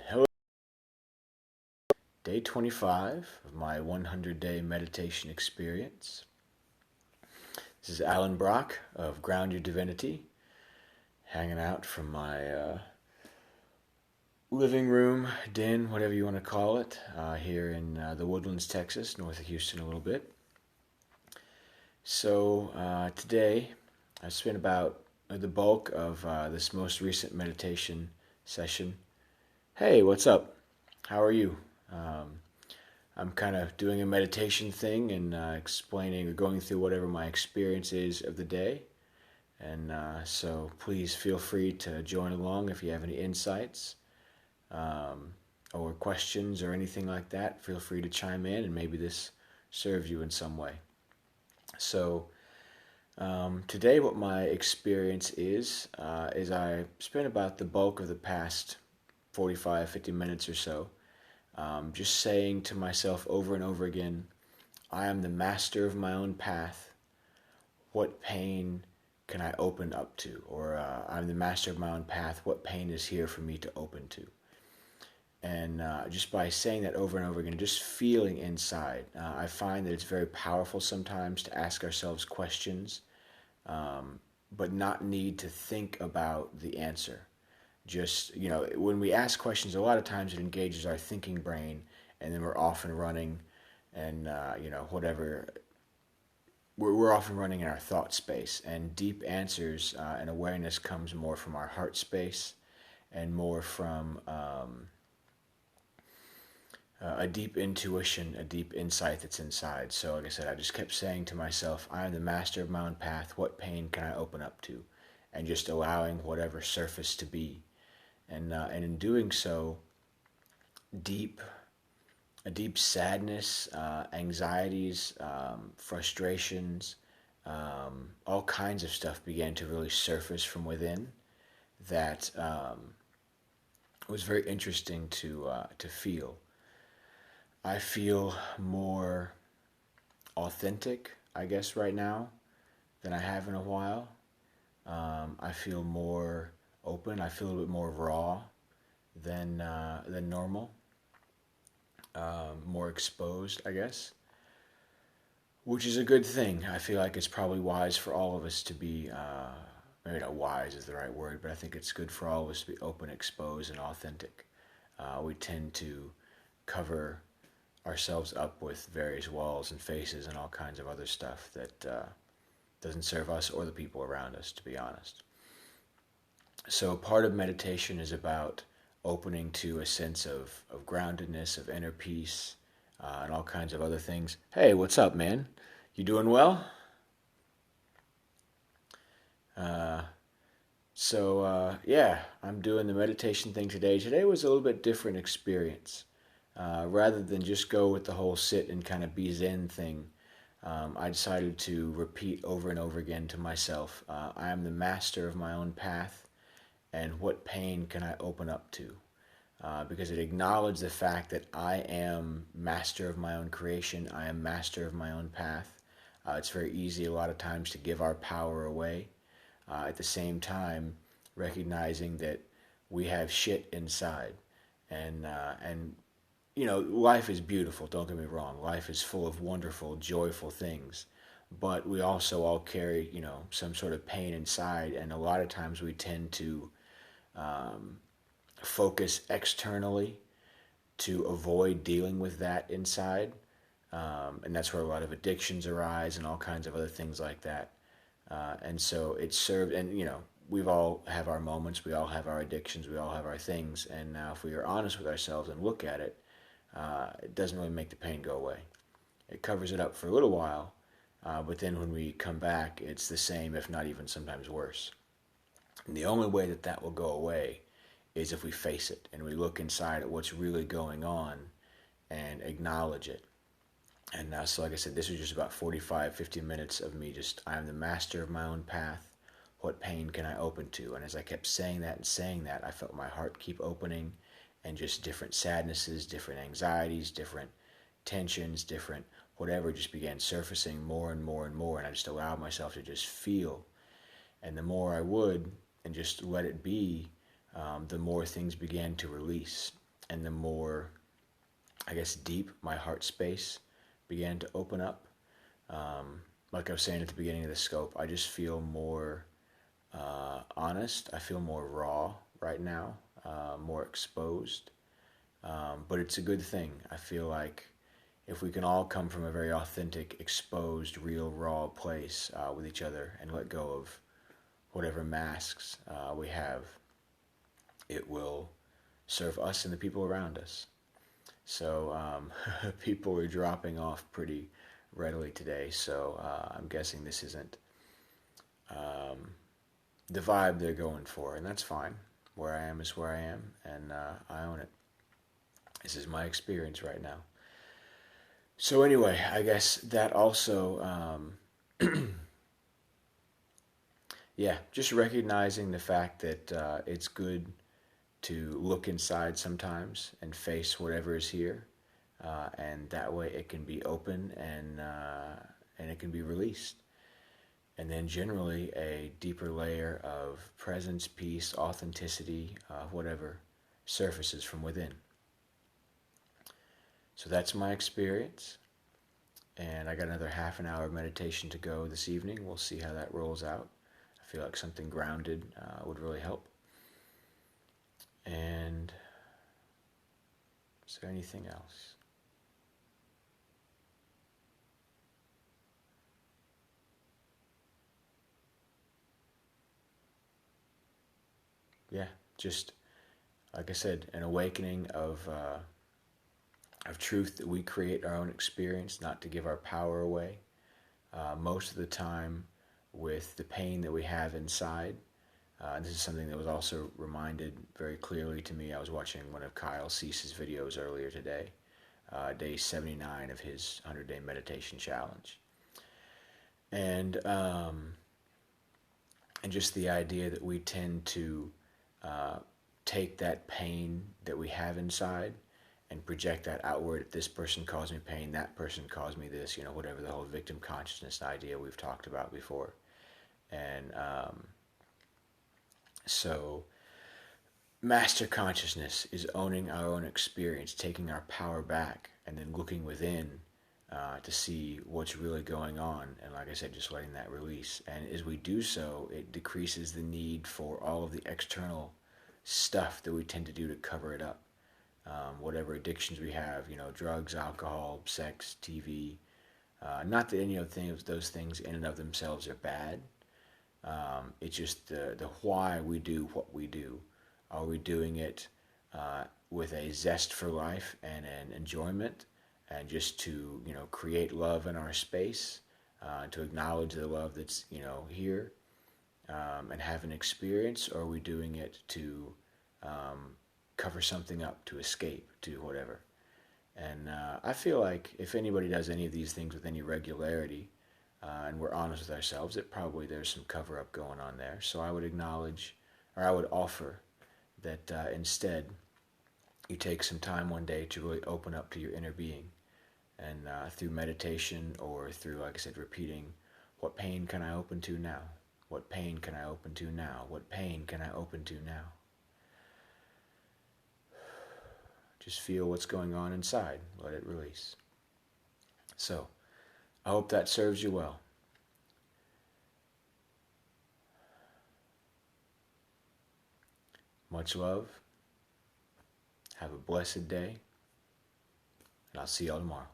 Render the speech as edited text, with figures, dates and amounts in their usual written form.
Hello, day 25 of my 100-day meditation experience. This is Alan Brock of Ground Your Divinity, hanging out from my living room, den, whatever you want to call it, here in the Woodlands, Texas, north of Houston a little bit. So today I spent about the bulk of this most recent meditation session. Hey, what's up? How are you? I'm kind of doing a meditation thing and explaining or going through whatever my experience is of the day. And so please feel free to join along if you have any insights or questions or anything like that. Feel free to chime in and maybe this serves you in some way. So today what my experience is I spent about the bulk of the past 45, 50 minutes or so just saying to myself over and over again, I am the master of my own path. What pain can I open up to? Or I'm the master of my own path. What pain is here for me to open to? And just by saying that over and over again, just feeling inside, I find that it's very powerful sometimes to ask ourselves questions, but not need to think about the answer. Just, when we ask questions, a lot of times it engages our thinking brain, and then we're off and running, and, whatever. We're often running in our thought space, and deep answers and awareness comes more from our heart space and more from a deep intuition, a deep insight that's inside. So, like I said, I just kept saying to myself, I am the master of my own path. What pain can I open up to? And just allowing whatever surface to be. And in doing so, a deep sadness, anxieties, frustrations, all kinds of stuff began to really surface from within. That was very interesting to feel. I feel more authentic, I guess, right now than I have in a while. I feel more open. I feel a bit more raw than normal. More exposed, I guess, which is a good thing. I feel like it's probably wise for all of us to be, maybe not wise is the right word, but I think it's good for all of us to be open, exposed, and authentic. We tend to cover ourselves up with various walls and faces and all kinds of other stuff that doesn't serve us or the people around us, to be honest. So part of meditation is about opening to a sense of groundedness, of inner peace, and all kinds of other things. Hey, what's up, man? You doing well? Yeah, I'm doing the meditation thing today. Today was a little bit different experience. Rather than just go with the whole sit and kind of be zen thing, I decided to repeat over and over again to myself, I am the master of my own path, and what pain can I open up to? Because it acknowledged the fact that I am master of my own creation, I am master of my own path. It's very easy a lot of times to give our power away. At the same time, recognizing that we have shit inside, and life is beautiful. Don't get me wrong. Life is full of wonderful, joyful things, but we also all carry some sort of pain inside, and a lot of times we tend to focus externally to avoid dealing with that inside. And that's where a lot of addictions arise and all kinds of other things like that. And so it served, and we've all have our moments, we all have our addictions, we all have our things. And now if we are honest with ourselves and look at it, it doesn't really make the pain go away. It covers it up for a little while, but then when we come back, it's the same, if not even sometimes worse. And the only way that that will go away is if we face it and we look inside at what's really going on and acknowledge it. And so like I said, this was just about 45, 50 minutes of me just, I am the master of my own path. What pain can I open to? And as I kept saying that, I felt my heart keep opening, and just different sadnesses, different anxieties, different tensions, different whatever just began surfacing more and more and more. And I just allowed myself to just feel. And the more I would and just let it be, the more things began to release, and the more, I guess, deep my heart space began to open up. Like I was saying at the beginning of the scope, I just feel more honest. I feel more raw right now, more exposed. But it's a good thing. I feel like if we can all come from a very authentic, exposed, real, raw place with each other and let go of whatever masks we have, it will serve us and the people around us. So people are dropping off pretty readily today, so I'm guessing this isn't the vibe they're going for, and that's fine. Where I am is where I am, and I own it. This is my experience right now. So anyway, I guess that also, yeah, just recognizing the fact that it's good to look inside sometimes and face whatever is here, and that way it can be open and it can be released. And then generally a deeper layer of presence, peace, authenticity, whatever surfaces from within. So that's my experience. And I got another half an hour of meditation to go this evening. We'll see how that rolls out. I feel like something grounded would really help. And is there anything else? Yeah, just like I said, an awakening of truth that we create our own experience, not to give our power away. Most of the time, with the pain that we have inside, and this is something that was also reminded very clearly to me. I was watching one of Kyle Cease's videos earlier today, day 79 of his 100-day meditation challenge. And just the idea that we tend to take that pain that we have inside and project that outward. This person caused me pain, that person caused me this, whatever, the whole victim consciousness idea we've talked about before. And so master consciousness is owning our own experience, taking our power back, and then looking within to see what's really going on. And like I said, just letting that release. And as we do so, it decreases the need for all of the external stuff that we tend to do to cover it up. Whatever addictions we have, drugs, alcohol, sex, TV. Not that any of those things in and of themselves are bad. It's just the why we do what we do. Are we doing it with a zest for life and an enjoyment, and just to create love in our space, to acknowledge the love that's here, and have an experience? Or are we doing it to cover something up, to escape, to whatever? And I feel like if anybody does any of these things with any regularity, and we're honest with ourselves, that probably there's some cover-up going on there. So I would acknowledge, or I would offer, that instead you take some time one day to really open up to your inner being. And through meditation, or through, like I said, repeating, what pain can I open to now? What pain can I open to now? What pain can I open to now? Just feel what's going on inside. Let it release. So, I hope that serves you well. Much love. Have a blessed day. And I'll see y'all tomorrow.